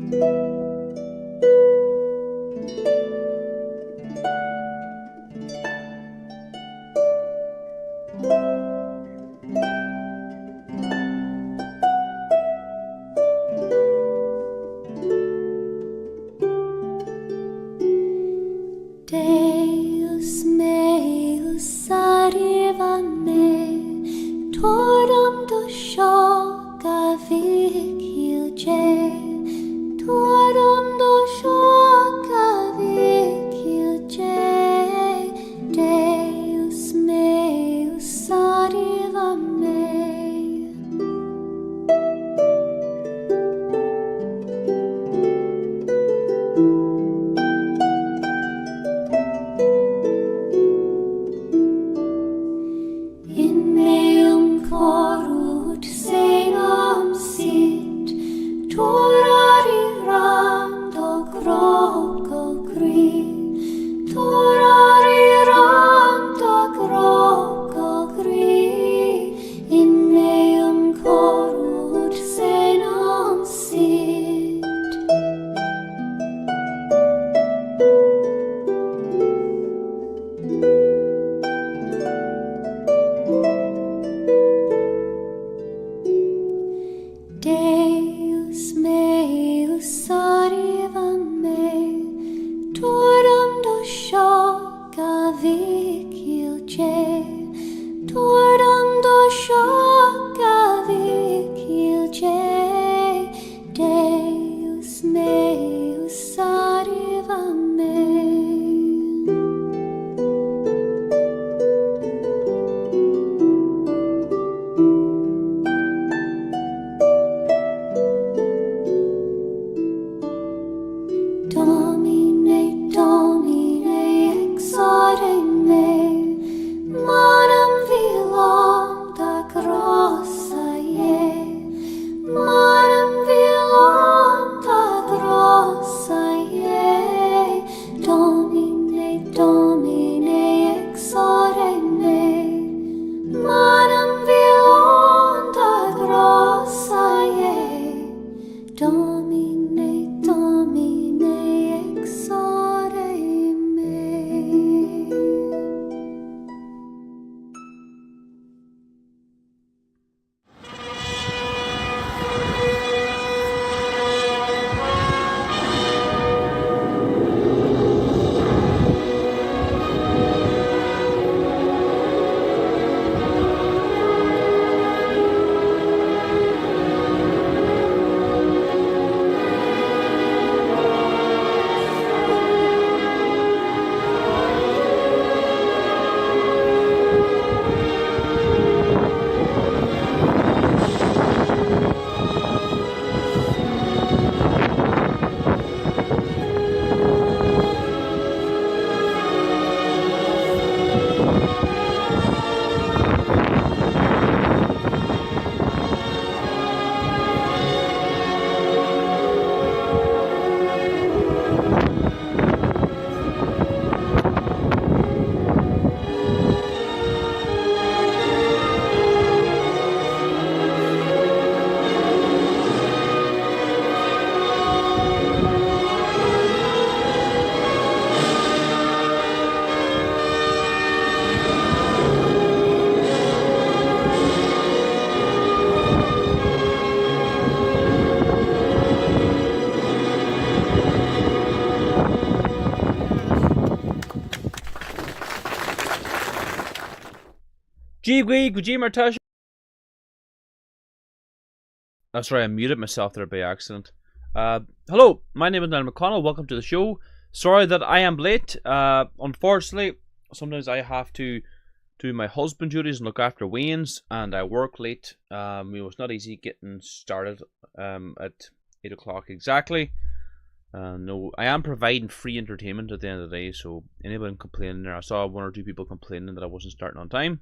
Deus meus arriva me, torum do shoka vikilje, torum do shoka vikilje, Deus meus arriva me. In meum corut senum sit, torarirando groco gri, torarirando groco gri, in meum corut senum sit. Deus meus arriva me, torum do shoka vikilje, torum do shoka vikilje, Deus meus arriva me. Domine, Domine, exore me, manum vilom da grossa ie, manum vilom da grossa ie, Domine, Domine, exore me, manum vilom da grossa ie, Domine, Domine, exore me. Martasha. Oh, sorry, I muted myself there by accident. Hello, my name is Niall McConnell. Welcome to the show. Sorry that I am late. Unfortunately, sometimes I have to do my husband duties and look after Wayne's, and I work late. It was not easy getting started at 8 o'clock exactly. No, I am providing free entertainment at the end of the day, so anybody complaining there, I saw one or two people complaining that I wasn't starting on time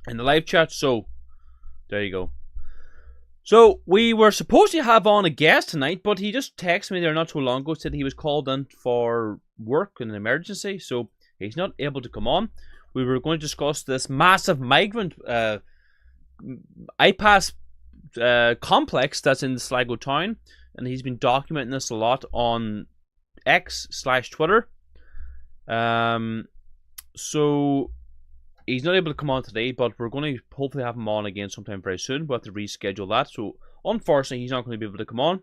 in the live chat, so there you go. So we were supposed to have on a guest tonight, but he just texted me there not too long ago, said he was called in for work in an emergency, so he's not able to come on. We were going to discuss this massive migrant IPAS complex that's in Sligo town. and he's been documenting this a lot on X/Twitter. So he's not able to come on today, but we're going to hopefully have him on again sometime very soon. We'll have to reschedule that. So unfortunately, he's not going to be able to come on.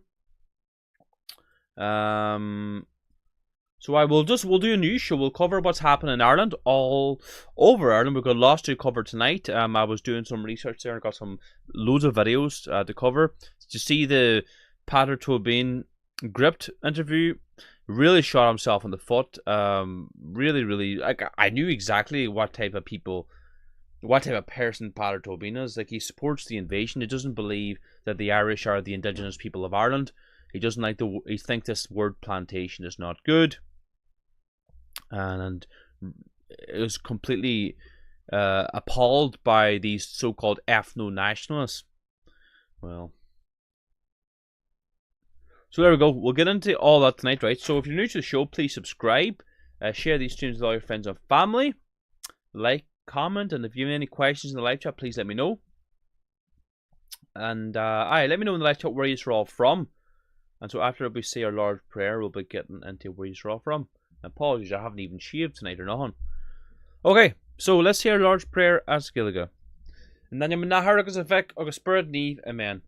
So we'll do a news show. We'll cover what's happening in Ireland, all over Ireland. We've got lots to cover tonight. I was doing some research there and got loads of videos to cover. Did you see the Pater Tobin gripped interview? Really shot himself in the foot. Really, like, I knew exactly what type of person Pater Tobin is. Like, he supports the invasion. He doesn't believe that the Irish are the indigenous people of Ireland. He doesn't like he thinks this word plantation is not good. And it was completely appalled by these so-called ethno-nationalists. Well, so there we go. We'll get into all that tonight, right? So if you're new to the show, please subscribe. Share these streams with all your friends and family. Like, comment, and if you have any questions in the live chat, please let me know. And let me know in the live chat where you're all from. And so after we say our Lord's Prayer, we'll be getting into where you're all from. Apologies, I haven't even shaved tonight or nothing. Okay, so let's hear Lord's Prayer as Gilliga. And then you nahar agus effect agus spirit neve, amen.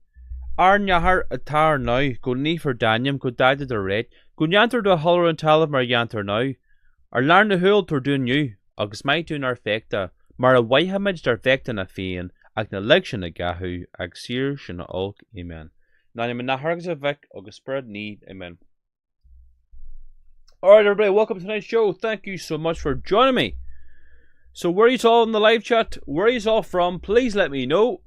Ar nahar atar now, go ni for Daniel, go died the red, go yanter do holler and tell of mar yanter now. Ar larn the hul to do new, agus might do nar fecta, mar a waihamage dar fecta na fian, ag na lection a gahu, ag seer shina olk, amen. Now you nahar agus effect agus spirit neve, amen. Alright everybody, welcome to tonight's show. Thank you so much for joining me. So where are you all in the live chat? Where are you all from? Please let me know.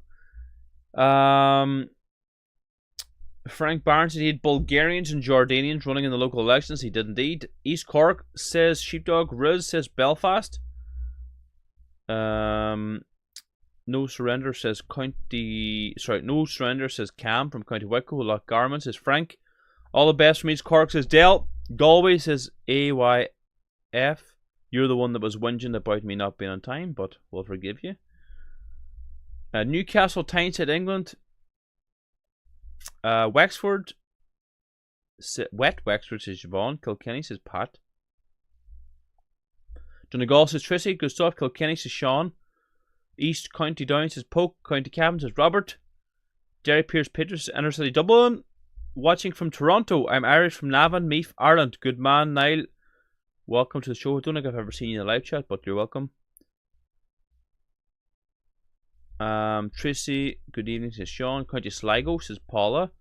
Frank Barnes said he had Bulgarians and Jordanians running in the local elections. He did indeed. East Cork says Sheepdog. Riz says Belfast. No Surrender says No Surrender says Cam from County Wicklow. Loch Garman says Frank. All the best from East Cork says Dell. Galway says AYF. You're the one that was whinging about me not being on time, but we'll forgive you. Newcastle Tyneside, England. Wexford. Wet Wexford says Siobhan. Kilkenny says Pat. Donegal says Tracy. Gustav. Kilkenny says Sean. East County Down says Poke. County Cavan says Robert. Derry Pierce Peters, Inner City Dublin. Watching from Toronto. I'm Irish from Navan, Meath, Ireland. Good man, Niall. Welcome to the show. I don't think I've ever seen you in the live chat, but you're welcome. Tracy, good evening, says Sean. County Sligo, says Paula.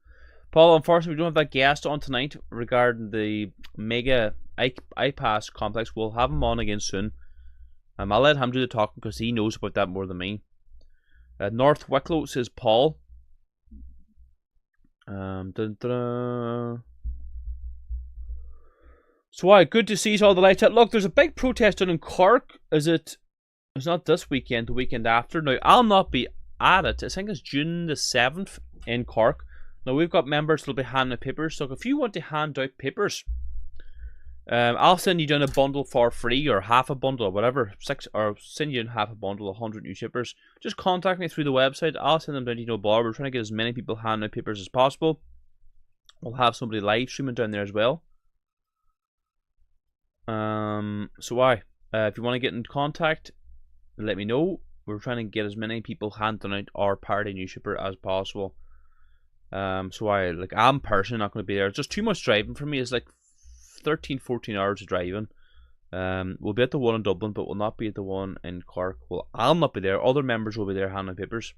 Paula, unfortunately, we don't have that guest on tonight regarding the mega IPAS complex. We'll have him on again soon. I'll let him do the talking because he knows about that more than me. North Wicklow, says Paul. So good to see you all the light chat. Look, there's a big protest down in Cork. It's not this weekend, the weekend after. Now, I'll not be at it. I think it's June the 7th in Cork. Now, we've got members that'll be handing out papers. So if you want to hand out papers, I'll send you down a bundle for free, or half a bundle, or whatever. Or send you in half a bundle, 100 new shippers. Just contact me through the website. I'll send them down to no bar. We're trying to get as many people handing out papers as possible. We'll have somebody live streaming down there as well. If you want to get in contact, let me know. We're trying to get as many people handing out our party new shipper as possible. I'm personally not going to be there. It's just too much driving for me. It's like 13-14 hours of driving. We'll be at the one in Dublin, but we'll not be at the one in Cork. Well, I'll not be there. Other members will be there handing papers.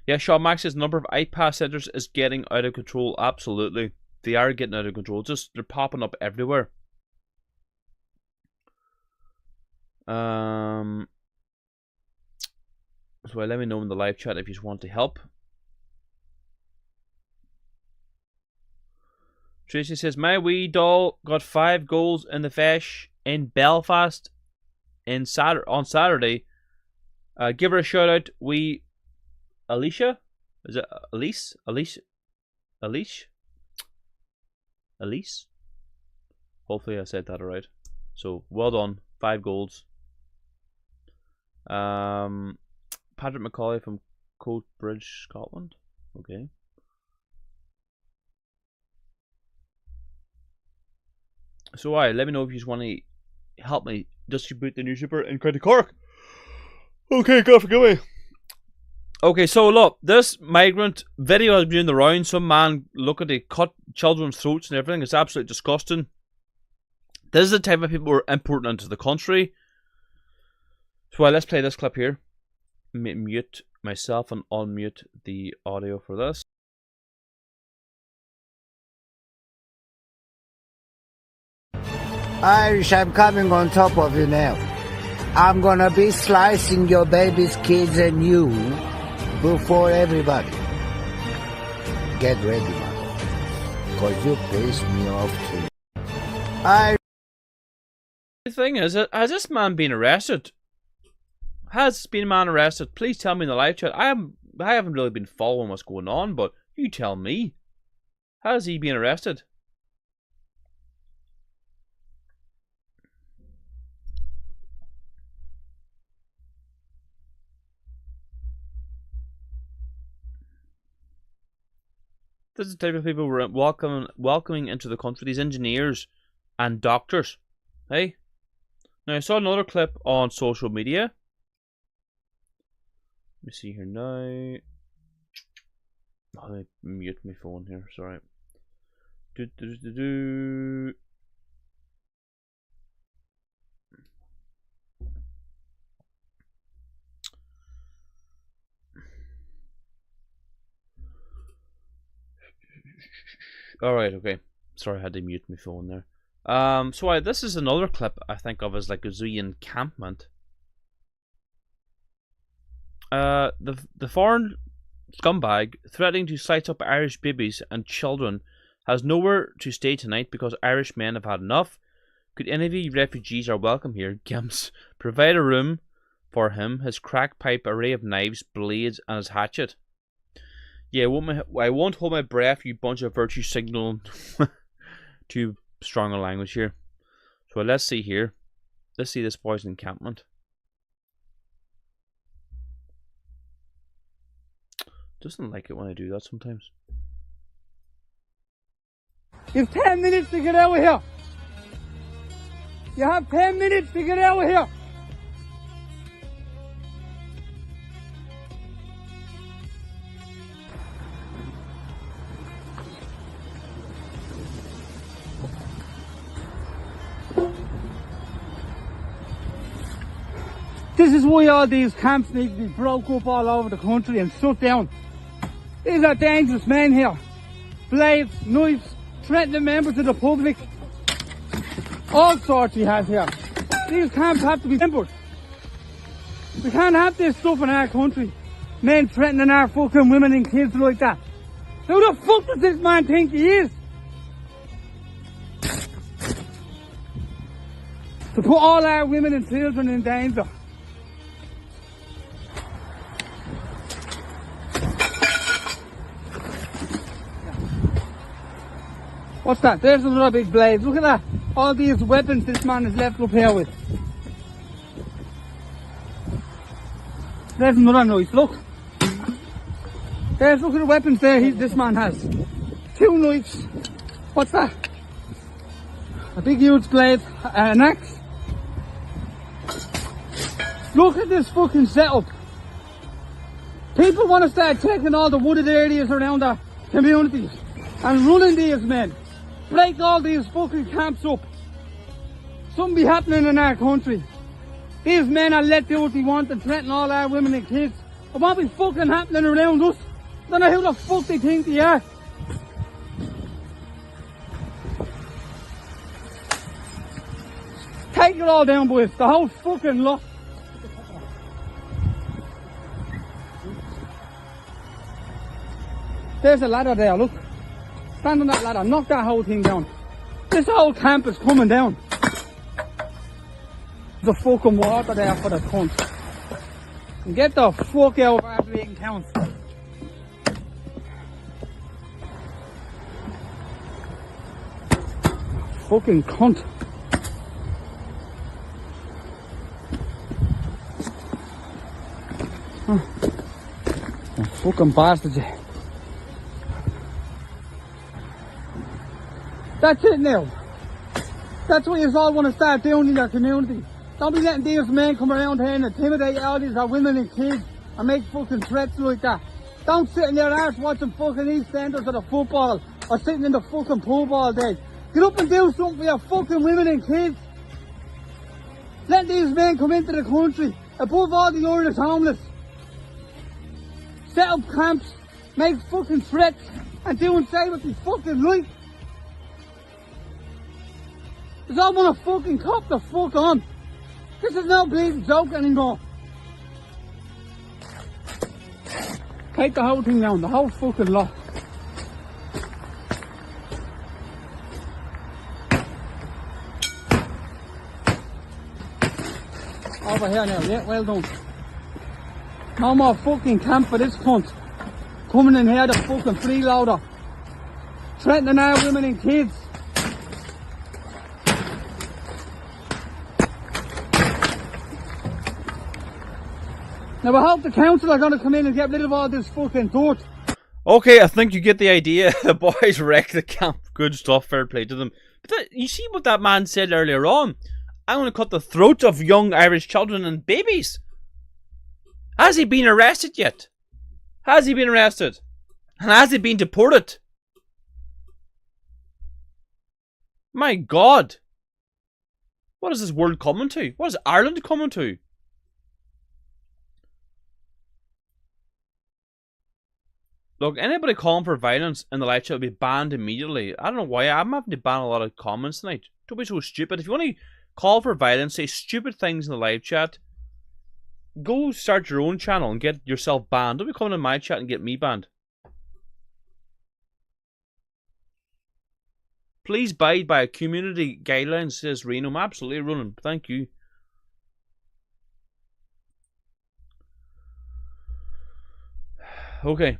Yeah, Sean Max says the number of IPAS centres is getting out of control. Absolutely, they are getting out of control. They're popping up everywhere. So let me know in the live chat if you want to help. Tracy says, my wee doll got 5 goals in the Fesh in Belfast on Saturday. Give her a shout out. Alicia? Is it Elise? Elise? Hopefully I said that alright. So, well done. 5 goals. Patrick McCauley from Coatbridge, Scotland. Okay. So let me know if you just want to help me distribute the newspaper in County Cork. Okay, God forgive me. Okay, so look, this migrant video has been doing the round. Some man looking to cut children's throats and everything. It's absolutely disgusting. This is the type of people we're importing into the country. So let's play this clip here. Mute myself and unmute the audio for this. Irish, I'm coming on top of you now. I'm gonna be slicing your babies, kids, and you before everybody. Get ready, man. Because you pissed me off too. The thing is, has this man been arrested? Has this been a man arrested? Please tell me in the live chat. I haven't really been following what's going on, but you tell me. Has he been arrested? This is the type of people we're welcoming into the country. These engineers and doctors. Hey? Now, I saw another clip on social media. Let me see here now. Oh, let me mute my phone here. Sorry. Alright, okay. Sorry, I had to mute my phone there. So this is another clip I think of as like a zoo encampment. The foreign scumbag threatening to slice up Irish babies and children has nowhere to stay tonight because Irish men have had enough. Could any of you refugees are welcome here, Gims. Provide a room for him, his crack pipe, array of knives, blades, and his hatchet. Yeah, I won't hold my breath, you bunch of virtue signal. Too strong a language here. So let's see here. Let's see this boy's encampment. Doesn't like it when I do that sometimes. You've 10 minutes to get out of here. You have 10 minutes to get out of here. This is why all these camps need to be broke up all over the country and shut down. These are dangerous men here. Blades, knives, threatening members of the public. All sorts he has here. These camps have to be tempered. We can't have this stuff in our country. Men threatening our fucking women and kids like that. Who the fuck does this man think he is? To put all our women and children in danger. What's that? There's another big blade. Look at that. All these weapons this man is left up here with. There's another knife. Look. Look at the weapons there this man has. 2 knives. What's that? A big huge blade. An axe. Look at this fucking setup. People want to start taking all the wooded areas around our communities and running these men. Break all these fucking camps up. Something be happening in our country. These men are let do what they want and threaten all our women and kids. But what be fucking happening around us? I don't know who the fuck they think they are. Take it all down, boys. The whole fucking lot. There's a ladder there, look. Stand on that ladder, knock that whole thing down. This whole camp is coming down. There's a fucking water there for the cunt. And get the fuck out of our bleeding town. Fucking cunt. Oh, fucking bastards. That's it now. That's what you all want to start doing in your community. Don't be letting these men come around here and intimidate all these women and kids and make fucking threats like that. Don't sit in their arse watching fucking EastEnders or the football or sitting in the fucking pub all day. Get up and do something for your fucking women and kids. Let these men come into the country, above all the Irish homeless. Set up camps, make fucking threats, and do and say what they fucking like. There's all want to fucking cop the fuck on. This is no bleeding joke anymore. Take the whole thing down, the whole fucking lot. Over here now, yeah, well done. No more fucking camp for this cunt. Coming in here, the fucking freeloader. Threatening our women and kids. Now I hope the council are going to come in and get rid of all this fucking dirt. Okay, I think you get the idea. The boys wrecked the camp. Good stuff, fair play to them. But you see what that man said earlier on? I'm going to cut the throats of young Irish children and babies. Has he been arrested yet? Has he been arrested? And has he been deported? My God. What is this world coming to? What is Ireland coming to? Look, anybody calling for violence in the live chat will be banned immediately. I don't know why. I'm having to ban a lot of comments tonight. Don't be so stupid. If you want to call for violence, say stupid things in the live chat, go start your own channel and get yourself banned. Don't be coming in my chat and get me banned. Please abide by community guidelines, says Reno. I'm absolutely running. Thank you. Okay.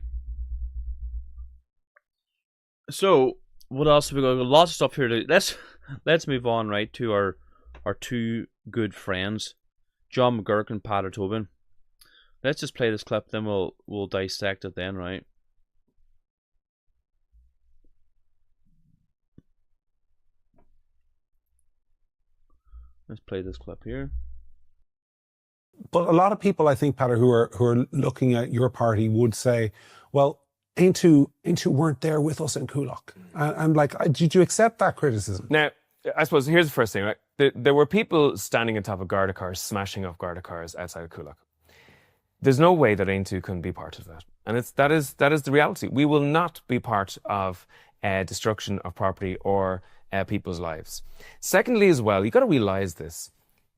So, what else have we got? Lots of stuff here. Let's move on, right, to our two good friends, John McGurk and Pater Tobin. Let's just play this clip, then we'll dissect it then, right? Let's play this clip here. But a lot of people, I think, Pater, who are looking at your party would say, well, Aontú weren't there with us in Coolock. And like, did you accept that criticism? Now, I suppose here's the first thing, right? There were people standing on top of Garda cars, smashing off Garda cars outside of Coolock. There's no way that Aontú can be part of that. And that is the reality. We will not be part of destruction of property or people's lives. Secondly, as well, you've got to realise this.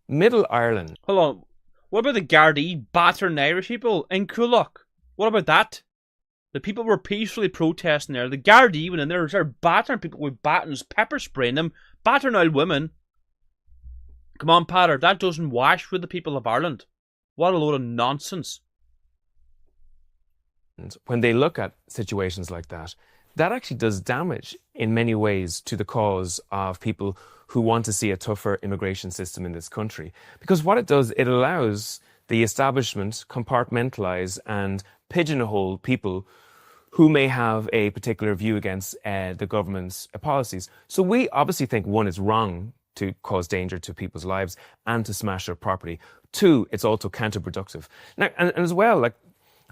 Middle Ireland. Hold on. What about the Gardaí battering Irish people in Coolock? What about that? The people were peacefully protesting there. The Gardaí went in there and started battering people with batons, pepper spraying them, battering old women. Come on, Pater, that doesn't wash with the people of Ireland. What a load of nonsense. When they look at situations like that, that actually does damage in many ways to the cause of people who want to see a tougher immigration system in this country. Because what it does, it allows the establishment compartmentalise and pigeonhole people who may have a particular view against the government's policies. So we obviously think, one, it's wrong to cause danger to people's lives and to smash their property. Two, it's also counterproductive. Now, and as well, like,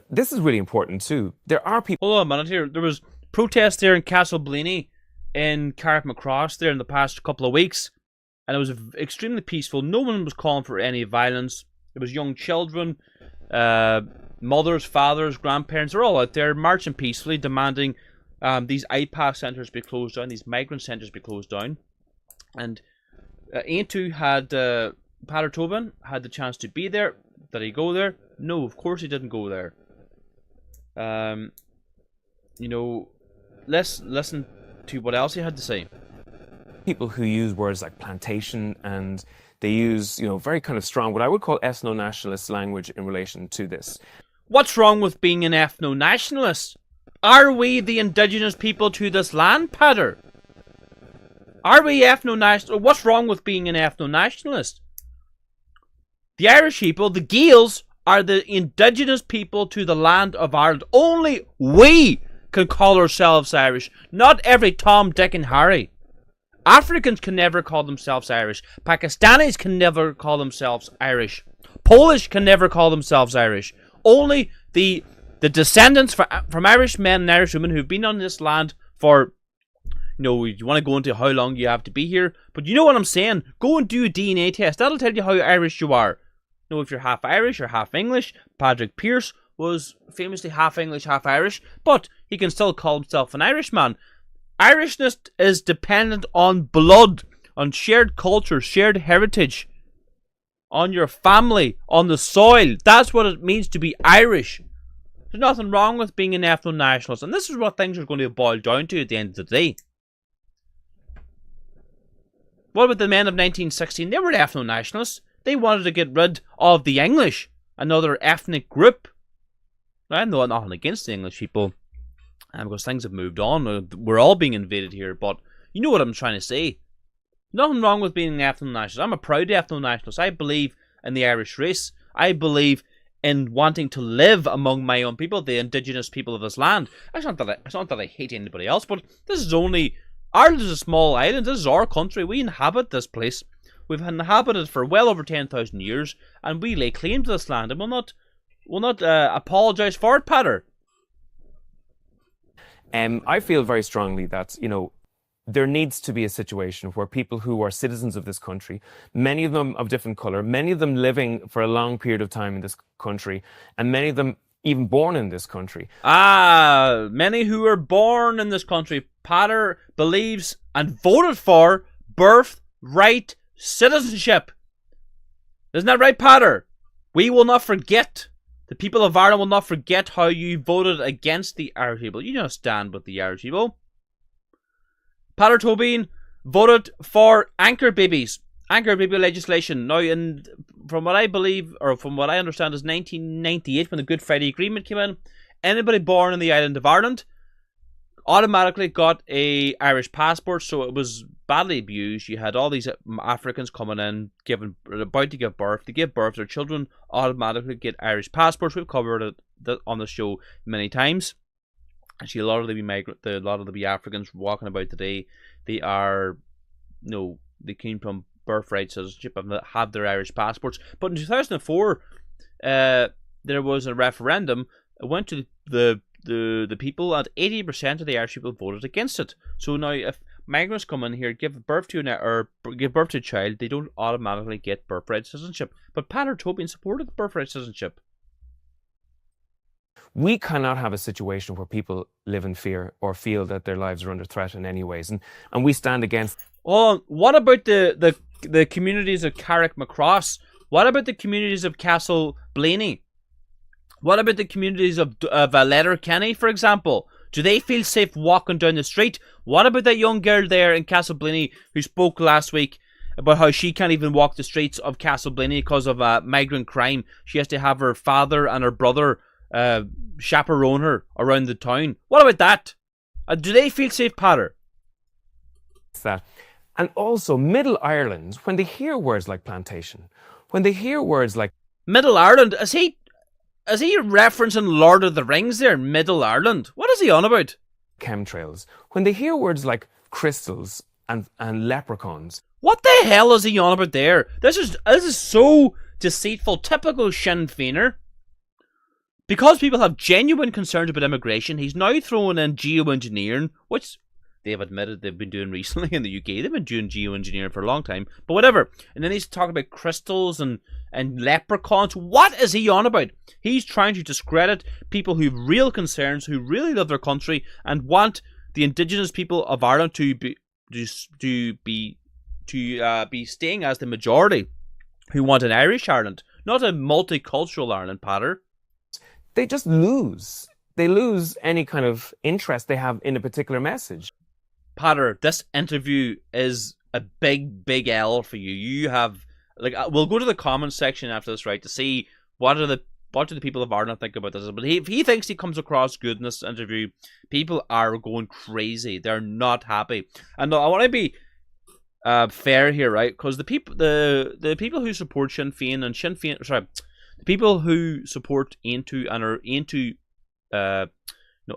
this is really important too. There are people... Hold on a minute here. There was protests there in Castleblaney, in Carrickmacross there in the past couple of weeks, and it was extremely peaceful. No one was calling for any violence. It was young children, mothers, fathers, grandparents, they're all out there marching peacefully, demanding these IPAS centres be closed down, these migrant centres be closed down. And Aontú had, Pater Tobin had the chance to be there. Did he go there? No, of course he didn't go there. You know, let's listen to what else he had to say. People who use words like plantation, and they use, you know, very kind of strong, what I would call ethno-nationalist language in relation to this. What's wrong with being an ethno-nationalist? Are we the indigenous people to this land, Pater? Are we ethno-nationalist? What's wrong with being an ethno-nationalist? The Irish people, the Gaels, are the indigenous people to the land of Ireland. Only we can call ourselves Irish. Not every Tom, Dick and Harry. Africans can never call themselves Irish. Pakistanis can never call themselves Irish. Polish can never call themselves Irish. Only the descendants from Irish men and Irish women who've been on this land for, you want to go into how long you have to be here, but you know what I'm saying? Go and do a DNA test. That'll tell you how Irish you are. If you're half Irish or half English. Patrick Pearse was famously half English, half Irish, but he can still call himself an Irishman. Irishness is dependent on blood, on shared culture, shared heritage, on your family, on the soil. That's what it means to be Irish. There's nothing wrong with being an ethno-nationalist, and this is what things are going to boil down to at the end of the day. What about the men of 1916? They were ethno-nationalists. They wanted to get rid of the English, another ethnic group. I'm not nothing against the English people, because things have moved on. We're all being invaded here, but you know what I'm trying to say. Nothing wrong with being an ethno-nationalist. I'm a proud ethno-nationalist. I believe in the Irish race. I believe in wanting to live among my own people, the indigenous people of this land. It's not that I hate anybody else, but this is only... Ireland is a small island. This is our country. We inhabit this place. We've inhabited for well over 10,000 years, and we lay claim to this land, and we'll not apologise for it, Patter. I feel very strongly that, there needs to be a situation where people who are citizens of this country, many of them of different colour, many of them living for a long period of time in this country, and many of them even born in this country. Many who are born in this country. Patter believes and voted for birthright citizenship. Isn't that right, Patter? We will not forget. The people of Ireland will not forget how you voted against the Irish people. You don't stand with the Irish people. Patter Tobin voted for anchor babies. Anchor baby legislation. Now, from what I believe, or from what I understand, is 1998 when the Good Friday Agreement came in. Anybody born in the island of Ireland automatically got a Irish passport, so it was badly abused. You had all these Africans coming in, about to give birth. To give birth, their children automatically get Irish passports. We've covered it on the show many times. Actually, a lot of the Africans walking about today, they are, they came from birthright citizenship and have their Irish passports. But in 2004, there was a referendum. It went to the people, and 80% of the Irish people voted against it. So now, if migrants come in here, give birth to a child, they don't automatically get birthright citizenship. But Patter Tobin supported birthright citizenship. We cannot have a situation where people live in fear or feel that their lives are under threat in any ways, and we stand against. Oh, what about the communities of Carrickmacross? What about the communities of Castle Blaney? What about the communities of Letterkenny, for example? Do they feel safe walking down the street? What about that young girl there in Castle Blaney who spoke last week about how she can't even walk the streets of Castle Blaney because of migrant crime? She has to have her father and her brother chaperone her around the town. What about that? Do they feel safe, Patter? That. And also, Middle Ireland, when they hear words like plantation, when they hear words like... Middle Ireland? Is he referencing Lord of the Rings there? Middle Ireland? What is he on about? Chemtrails. When they hear words like crystals and leprechauns. What the hell is he on about there? This is so deceitful. Typical Sinn Féiner. Because people have genuine concerns about immigration, he's now throwing in geoengineering, which they've admitted they've been doing recently in the UK. They've been doing geoengineering for a long time, but whatever. And then he's talking about crystals and leprechauns. What is he on about? He's trying to discredit people who have real concerns, who really love their country, and want the indigenous people of Ireland to be staying as the majority, who want an Irish Ireland, not a multicultural Ireland, Patter. They just lose. They lose any kind of interest they have in a particular message. Patter, this interview is a big, big L for you. You have, we'll go to the comments section after this, right, to see what do the people of Ireland think about this. But if he thinks he comes across good in this interview, people are going crazy. They're not happy. And I want to be fair here, right? Because the people who support Sinn Féin and Sinn Féin, the people who support Aontú and are Aontú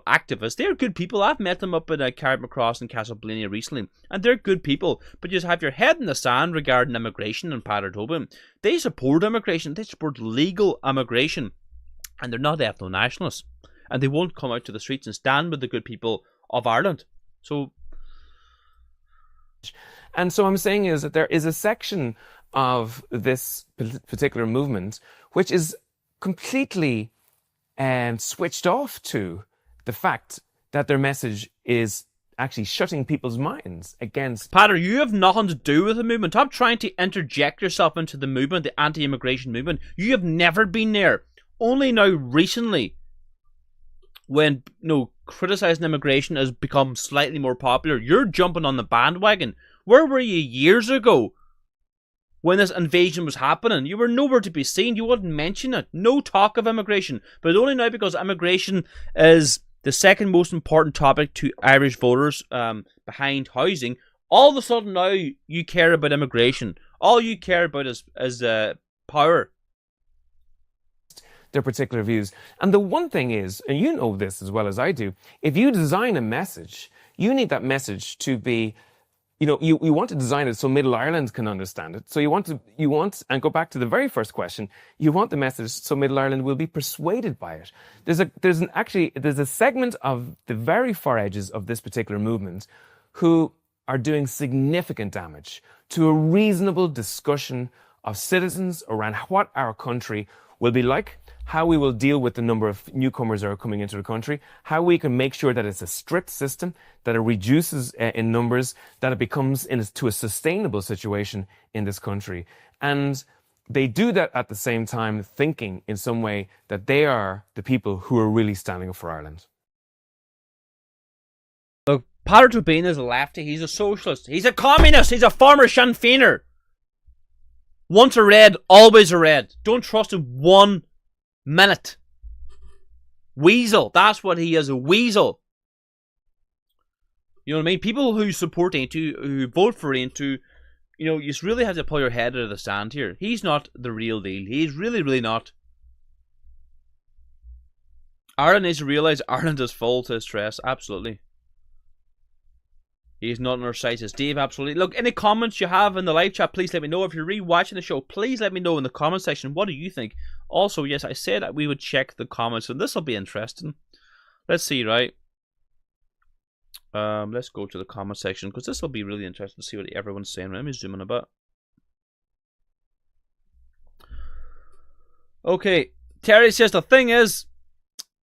activists. They're good people. I've met them up in Carrickmacross and Castleblayney recently, and they're good people. But you just have your head in the sand regarding immigration and Peadar Tobin. They support immigration. They support legal immigration, and they're not ethno-nationalists. And they won't come out to the streets and stand with the good people of Ireland. So I'm saying is that there is a section of this particular movement which is completely switched off to the fact that their message is actually shutting people's minds against... Peadar, you have nothing to do with the movement. Stop trying to interject yourself into the movement, the anti-immigration movement. You have never been there. Only now recently, when criticizing immigration has become slightly more popular, you're jumping on the bandwagon. Where were you years ago when this invasion was happening? You were nowhere to be seen. You wouldn't mention it. No talk of immigration. But only now, because immigration is the second most important topic to Irish voters behind housing, all of a sudden now you care about immigration. All you care about is power. Their particular views. And the one thing is, and you know this as well as I do, if you design a message, you need that message to be, you want to design it so Middle Ireland can understand it. So you want, and go back to the very first question, you want the message so Middle Ireland will be persuaded by it. There's a segment of the very far edges of this particular movement who are doing significant damage to a reasonable discussion of citizens around what our country will be like, how we will deal with the number of newcomers that are coming into the country, how we can make sure that it's a strict system, that it reduces in numbers, that it becomes to a sustainable situation in this country. And they do that at the same time thinking in some way that they are the people who are really standing up for Ireland. Look, Peadar Tobin is a lefty. He's a socialist. He's a communist. He's a former Sinn Féiner. Once a red, always a red. Don't trust him 1 minute. Weasel. That's what he is, a weasel. You know what I mean? People who support Aontú, who vote for Aontú, you just really have to pull your head out of the sand here. He's not the real deal. He's really, really not. Ireland needs to realise Ireland is full to stress. Absolutely. He's not on our side, says Dave. Absolutely. Look, any comments you have in the live chat, please let me know. If you're rewatching the show, please let me know in the comment section. What do you think? Also, yes, I said that we would check the comments, and this will be interesting. Let's see, right? Let's go to the comment section, because this will be really interesting to see what everyone's saying. Let me zoom in a bit. Okay, Terry says the thing is,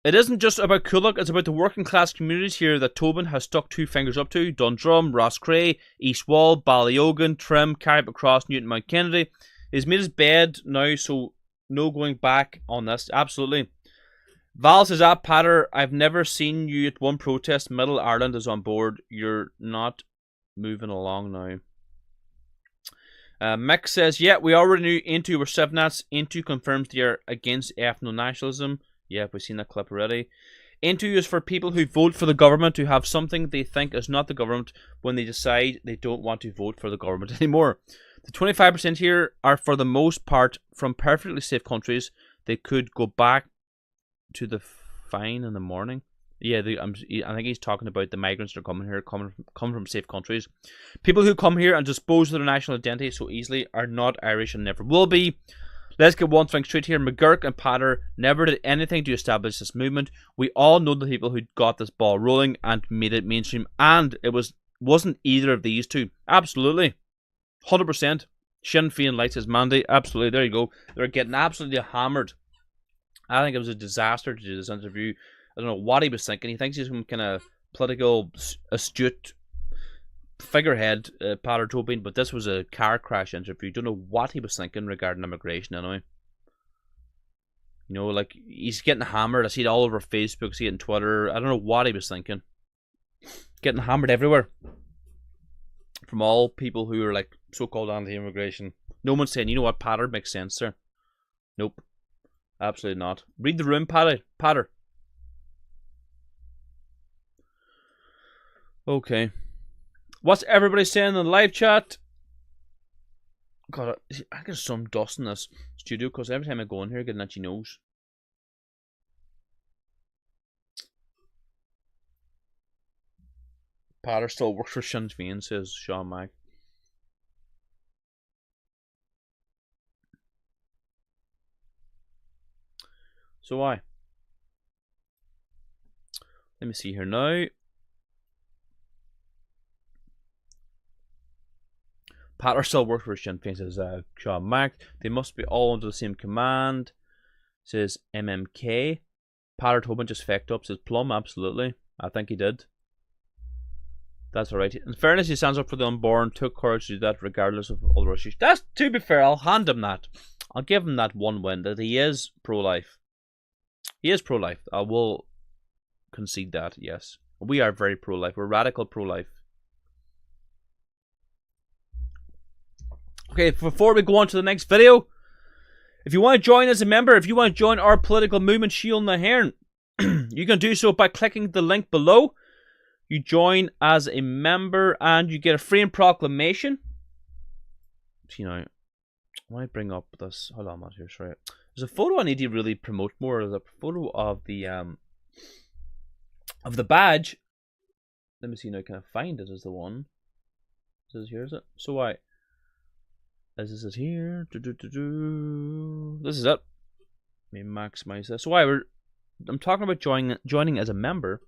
it isn't just about Coolock, it's about the working class communities here that Tobin has stuck 2 fingers up to. Dundrum, Rosscray, East Wall, Ballyogan, Trim, Carrickmacross, Newton Mount Kennedy. He's made his bed now, so no going back on this. Absolutely. Val says, Peadar, I've never seen you at one protest. Middle Ireland is on board. You're not moving along now. Mick says, yeah, we already knew Aontú were 7-nats. Aontú confirms they are against ethno-nationalism. Yeah, we've seen that clip already. Aontú is for people who vote for the government who have something they think is not the government when they decide they don't want to vote for the government anymore. The 25% here are for the most part from perfectly safe countries. They could go back to the fine in the morning. Yeah, I think he's talking about the migrants that are coming here, coming from safe countries. People who come here and dispose of their national identity so easily are not Irish and never will be. Let's get one thing straight here. McGurk and Peadar never did anything to establish this movement. We all know the people who got this ball rolling and made it mainstream, and it wasn't either of these two. Absolutely. 100%. Sinn Féin likes his Mandy. Absolutely. There you go. They're getting absolutely hammered. I think it was a disaster to do this interview. I don't know what he was thinking. He thinks he's some kind of political astute figurehead, Peadar Tobin, but this was a car crash interview. Don't know what he was thinking regarding immigration anyway. Like, he's getting hammered. I see it all over Facebook, I see it on Twitter. I don't know what he was thinking. Getting hammered everywhere. From all people who are like so-called anti-immigration. No one's saying, you know what, Peadar makes sense there. Nope. Absolutely not. Read the room, Peadar. Okay. What's everybody saying in the live chat? God, I get some dust in this studio because every time I go in here I get an itchy nose. Patter still works for Sinn Féin, says Sean Mack. So why? Let me see here now. Patter still works for Sinn Féin, says Sean Mack. They must be all under the same command, says MMK. Patter Tobin just fecked up, says Plum. Absolutely. I think he did. That's alright. In fairness, he stands up for the unborn, took courage to do that regardless of other issues. That's, to be fair, I'll hand him that. I'll give him that one win, that he is pro-life. He is pro-life. I will concede that, yes. We are very pro-life. We're radical pro-life. Okay, before we go on to the next video, if you want to join as a member, if you want to join our political movement, Shield na Hern, you can do so by clicking the link below. You join as a member and you get a free proclamation. You know, why bring up this? Hold on, here, sorry. There's a photo I need to really promote more. There's a photo of the badge. Let me see now. Can I find it? Is the one? Is this here? Is it? So why? Is this here? This is it. Let me maximize this. So why I'm talking about joining as a member.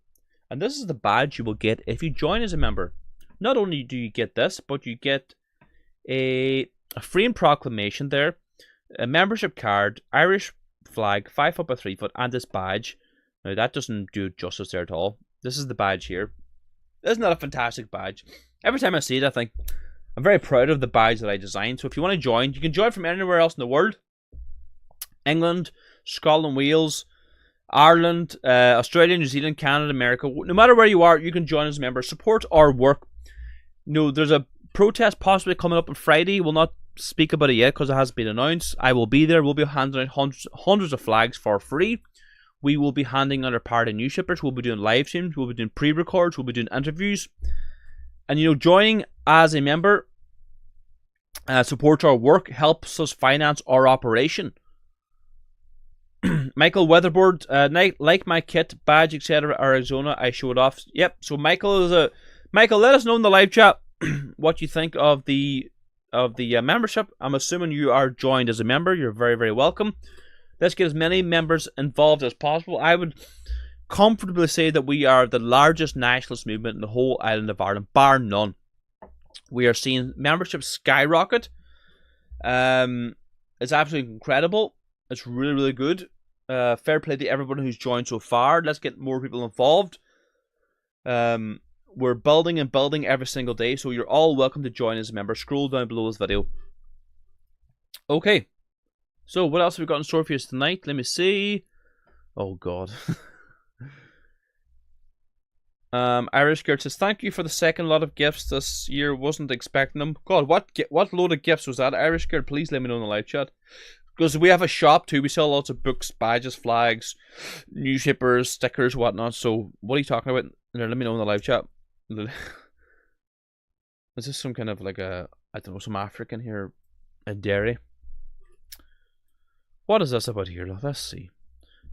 And this is the badge you will get if you join as a member. Not only do you get this, but you get a free proclamation there, a membership card, Irish flag, 5 foot by 3 foot, and this badge. Now that doesn't do justice there at all. This is the badge here. Isn't that a fantastic badge? Every time I see it, I think I'm very proud of the badge that I designed. So if you want to join, you can join from anywhere else in the world. England, Scotland, Wales, Ireland, Australia, New Zealand, Canada, America. No matter where you are, you can join as a member. Support our work. You know, there's a protest possibly coming up on Friday. We'll not speak about it yet because it hasn't been announced. I will be there. We'll be handing out hundreds of flags for free. We will be handing out our party newspapers. We'll be doing live streams. We'll be doing pre-records. We'll be doing interviews. And, you know, joining as a member supports our work, helps us finance our operation. Michael Weatherboard, like my kit, badge, etc. Arizona, I showed off. Yep. So Michael is Michael. Let us know in the live chat what you think of the membership. I'm assuming you are joined as a member. You're very, very welcome. Let's get as many members involved as possible. I would comfortably say that we are the largest nationalist movement in the whole island of Ireland, bar none. We are seeing membership skyrocket. It's absolutely incredible. It's really, really good. Fair play to everyone who's joined so far. Let's get more people involved. We're building and building every single day, so you're all welcome to join as a member. Scroll down below this video. Okay. So, what else have we got in store for you tonight? Let me see. Oh, God. Irish Girl says, thank you for the second lot of gifts this year. Wasn't expecting them. God, what load of gifts was that? Irish Girl, please let me know in the live chat. Because we have a shop too. We sell lots of books, badges, flags, newspapers, stickers, whatnot. So, what are you talking about? Let me know in the live chat. Is this some kind of like I don't know, some African here? A Derry? What is this about here? Let's see.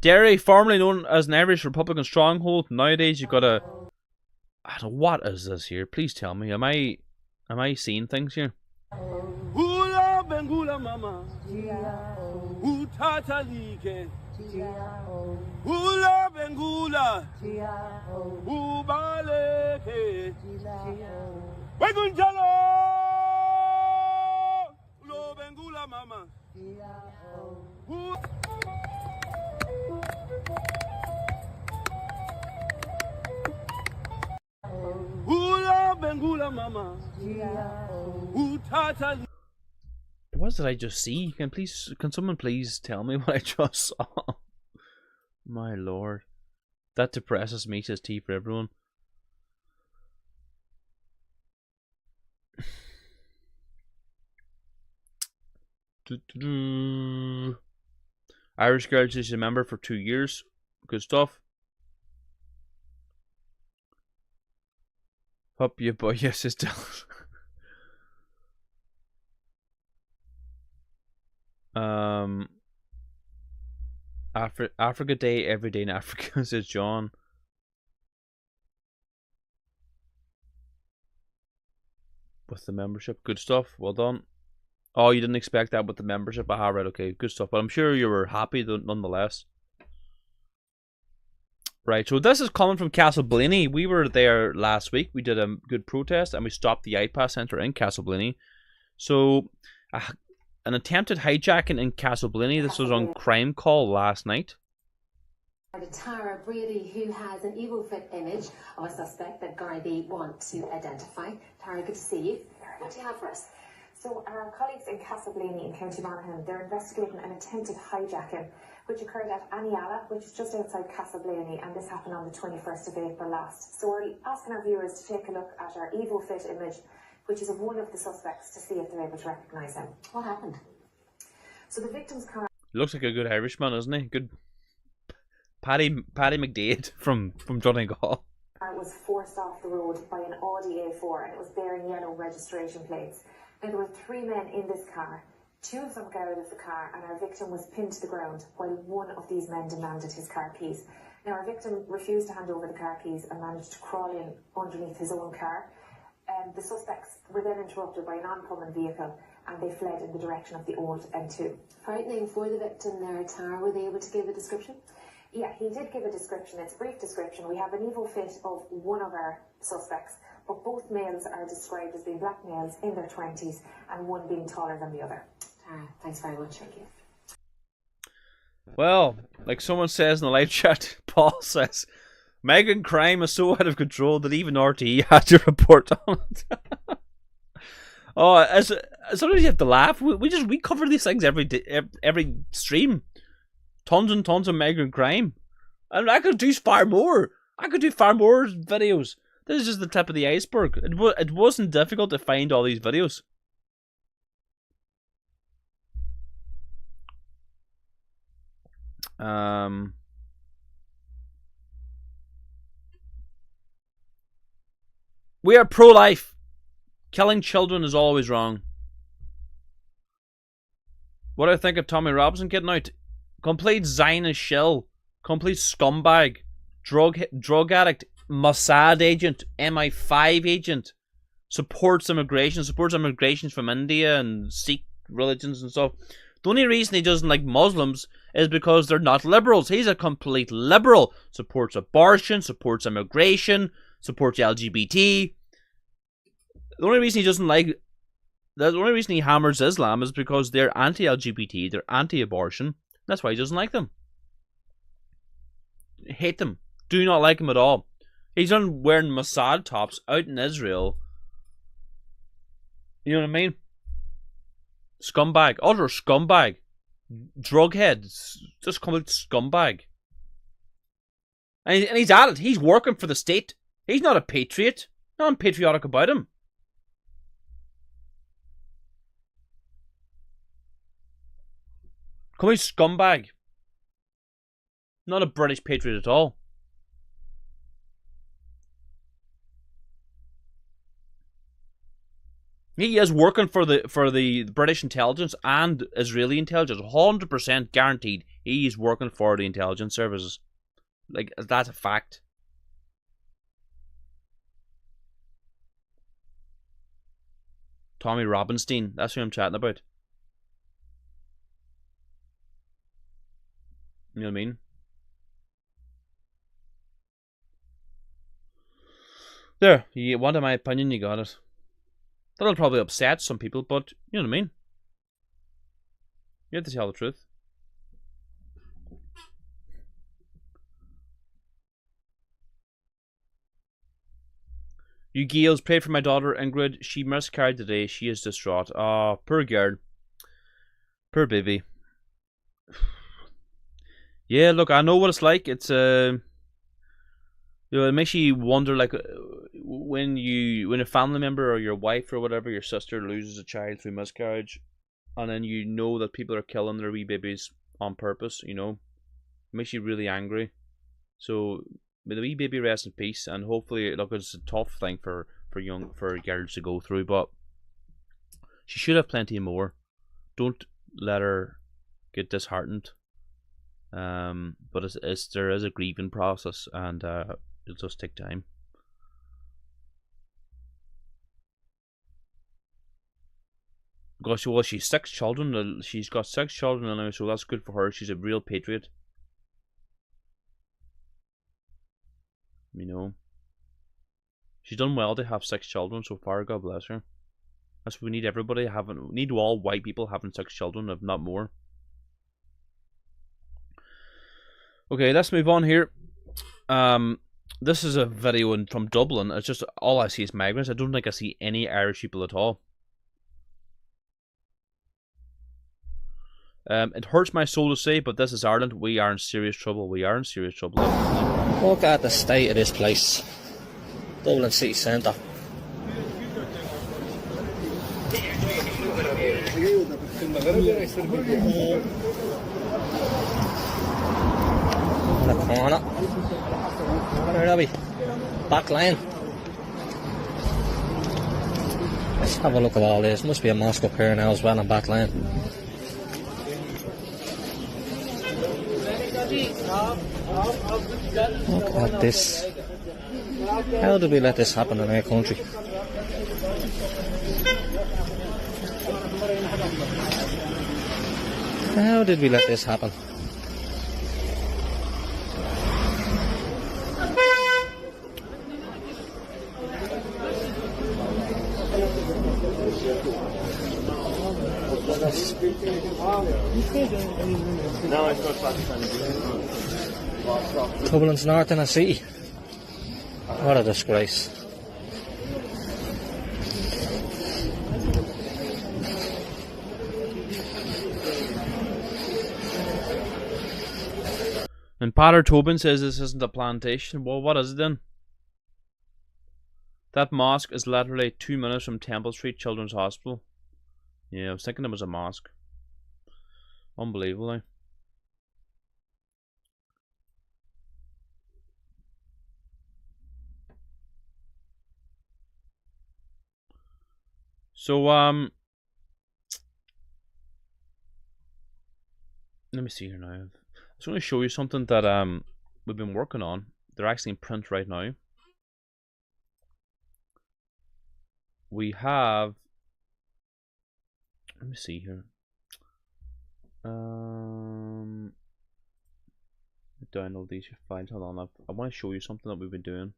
Derry, formerly known as an Irish Republican stronghold. Nowadays, you've got a... I don't know, what is this here? Please tell me. Am I seeing things here? Hula bengula mama, utata like, hula bengula, ubaleke, wegunjalo, lo bengula mama. Hula bengula mama, utata. What did I just see? Can someone please tell me what I just saw? My lord. That depresses me, says T for everyone. Irish Girl is a member for 2 years. Good stuff. Hope you boy, yes, it's still. Africa Day every day in Africa, says John. with the membership. Good stuff. Well done. Oh, you didn't expect that with the membership? Aha, right, okay. Good stuff. But I'm sure you were happy nonetheless. Right, so this is coming from Castleblaney. We were there last week. We did a good protest and we stopped the IPAS Centre in Castleblaney. So, an attempted hijacking in Castleblaney. This was on Crime Call last night. Tara Brady, who has an evil fit image of a suspect that Gardaí want to identify. Tara, good to see you. What do you have for us? So our colleagues in Castleblaney in County Monaghan, they're investigating an attempted hijacking which occurred at Aniala, which is just outside Castleblaney, and this happened on the 21st of April last. So we're asking our viewers to take a look at our evil fit image, which is of one of the suspects, to see if they're able to recognise him. What happened? So the victim's car... Looks like a good Irishman, isn't he? Good Paddy McDade from Donegal. Was forced off the road by an Audi A4, and it was bearing yellow registration plates. Now there were 3 men in this car. 2 of them got out of the car, and our victim was pinned to the ground while one of these men demanded his car keys. Now our victim refused to hand over the car keys and managed to crawl in underneath his own car. The suspects were then interrupted by an oncoming vehicle, and they fled in the direction of the old M2. Frightening for the victim there, Tara. Were they able to give a description? Yeah, he did give a description. It's a brief description. We have an evil fit of one of our suspects, but both males are described as being black males in their 20s, and one being taller than the other. Tara, thanks very much. Thank you. Well, like someone says in the live chat, Paul says, migrant crime is so out of control that even RTE had to report on it. Oh, sometimes you have to laugh. We cover these things every stream. Tons and tons of migrant crime. And I could do far more. I could do far more videos. This is just the tip of the iceberg. It wasn't difficult to find all these videos. We are pro-life. Killing children is always wrong. What do I think of Tommy Robinson getting out? Complete Zionist shill. Complete scumbag. Drug addict. Mossad agent. MI5 agent. Supports immigration from India and Sikh religions and stuff. The only reason he doesn't like Muslims is because they're not liberals. He's a complete liberal. Supports abortion, supports immigration, supports LGBT. The only reason he hammers Islam is because they're anti-LGBT, they're anti-abortion. That's why he doesn't like them. Hate them. Do not like him at all. He's on wearing Mossad tops out in Israel. You know what I mean? Scumbag. Utter scumbag. Drughead. Just complete scumbag. And he's at it. He's working for the state. He's not a patriot. Nothing patriotic about him. Complete scumbag. Not a British patriot at all. He is working for the British intelligence and Israeli intelligence. 100% guaranteed he's working for the intelligence services. Like, that's a fact. Tommy Robinstein, that's who I'm chatting about. You know what I mean? There, you wanted my opinion, you got it. That'll probably upset some people, but you know what I mean? You have to tell the truth. You Gales, pray for my daughter Ingrid. She miscarried today. She is distraught. Oh, poor girl. Poor baby. Yeah, look, I know what it's like. It's you know, it makes you wonder, like, when a family member or your wife or whatever, your sister loses a child through miscarriage, and then you know that people are killing their wee babies on purpose. You know, it makes you really angry. So may the wee baby rest in peace, and hopefully, look, it's a tough thing for girls to go through, but she should have plenty more. Don't let her get disheartened. But there is a grieving process, and it'll just take time. Because well, she's 6 children. She's got 6 children now, so that's good for her. She's a real patriot. You know, she's done well to have 6 children so far. God bless her. That's what we need. Everybody having. We need all white people having 6 children, if not more. Okay, let's move on here. This is a video from Dublin. It's just all I see is migrants. I don't think I see any Irish people at all. It hurts my soul to say, but this is Ireland. We are in serious trouble. We are in serious trouble. Look at the state of this place. Dublin city centre. In the corner. Where are we? Back lane. Let's have a look at all this. Must be a mosque up here now as well in back lane. Look at this. How did we let this happen in our country? How did we let this happen? Dublin's north in a city. What a disgrace. And Pater Tobin says this isn't a plantation. Well, what is it then? That mosque is literally 2 minutes from Temple Street Children's Hospital. Yeah, I was thinking it was a mosque. Unbelievably. So, let me see here now. I was going to show you something that we've been working on. They're actually in print right now. We have, let me see here. Download these files. Hold on, I want to show you something that we've been doing.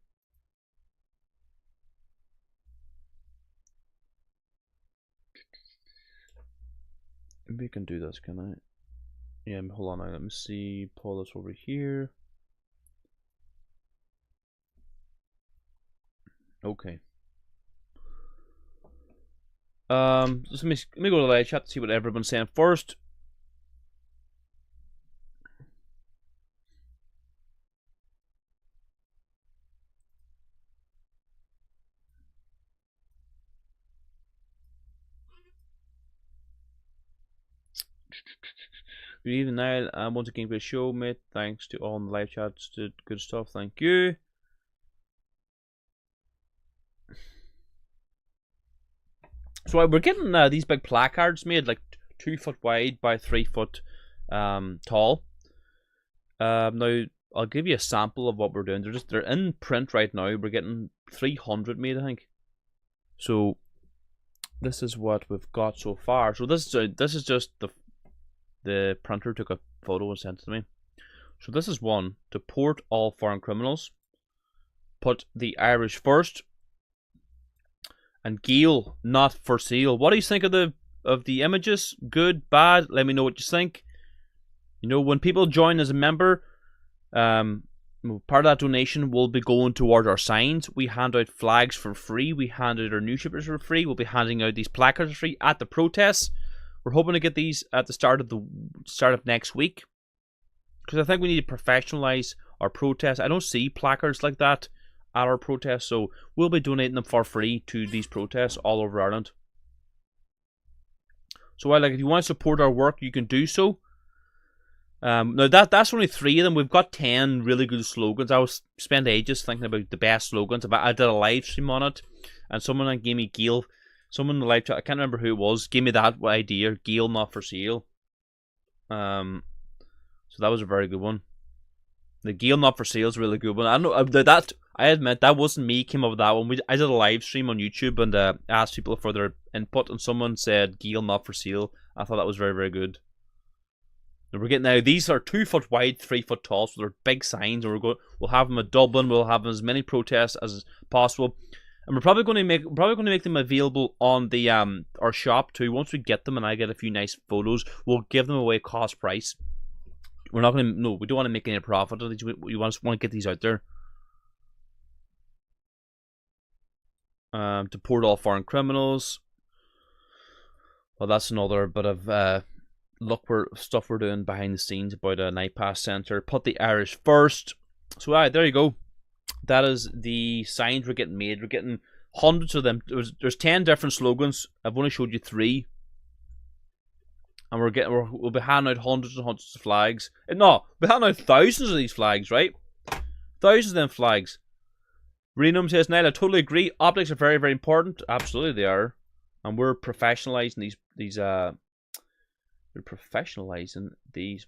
Maybe I can do this, can I? Yeah, hold on now. Let me see. Pull this over here. Okay. Just let me go to the live chat to see what everyone's saying first. Good evening, Niall. Once again, great show, mate. Thanks to all in the live chats. Good stuff. Thank you. So we're getting these big placards made, like 2 foot wide by 3 foot tall. Now I'll give you a sample of what we're doing. They're in print right now. We're getting 300 made, I think. So this is what we've got so far. So this is just the printer took a photo and sent it to me. So this is one: deport all foreign criminals, put the Irish first, and Gael not for sale. What do you think of the images? Good, bad? Let me know what you think. You know, when people join as a member, part of that donation will be going towards our signs. We hand out flags for free. We hand out our newspapers for free. We'll be handing out these placards for free at the protests. We're hoping to get these at the start of next week, because I think we need to professionalize our protests. I don't see placards like that at our protests, so we'll be donating them for free to these protests all over Ireland. So if you want to support our work, you can do so. Now that's only 3 of them. We've got 10 really good slogans. I was spent ages thinking about the best slogans. I did a live stream on it, and someone gave me Gael. Someone in the live chat, I can't remember who it was, gave me that idea. Gael not for sale. So that was a very good one. The Gael not for sale is a really good one. I know that I admit that wasn't me came up with that one. I did a live stream on YouTube and asked people for their input, and someone said Gale not for sale. I thought that was very, very good. And we're getting now. These are 2 foot wide, 3 foot tall, so they're big signs. And we'll have them at Dublin. We'll have as many protests as possible, and we're probably going to make them available on the our shop too. Once we get them, and I get a few nice photos, we'll give them away cost price. We're not going to. No, we don't want to make any profit on these. We want to get these out there. Deport all foreign criminals. Well, that's another bit of stuff we're doing behind the scenes about an IPAS centre. Put the Irish first. So there you go. That is the signs we're getting made. We're getting hundreds of them. There's 10 different slogans. I've only showed you 3. And we'll be handing out hundreds and hundreds of flags. No, we'll be handing out thousands of these flags, right? Thousands of them flags. Renum says, Niall, I totally agree. Optics are very, very important. Absolutely they are. And we're professionalizing these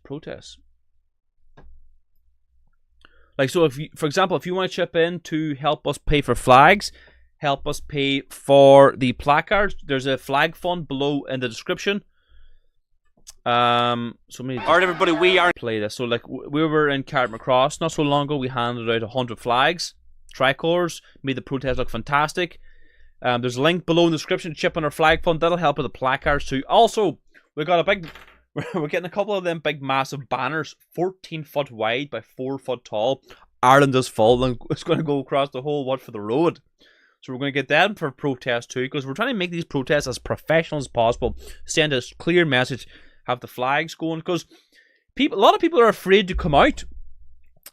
protests. Like, so if you, for example, if you want to chip in to help us pay for flags, help us pay for the placards, there's a flag fund below in the description. So maybe alright everybody, we are play this. So like we were in Carrickmacross not so long ago. We handed out 100 flags, tricolors, made the protest look fantastic. There's a link below in the description to chip on our flag fund. That'll help with the placards too. Also, we're getting a couple of them big massive banners, 14 foot wide by 4 foot tall. Ireland is full, and it's going to go across the whole Watford road. So we're going to get that for protest too, because we're trying to make these protests as professional as possible. Send a clear message. Have the flags going, because a lot of people are afraid to come out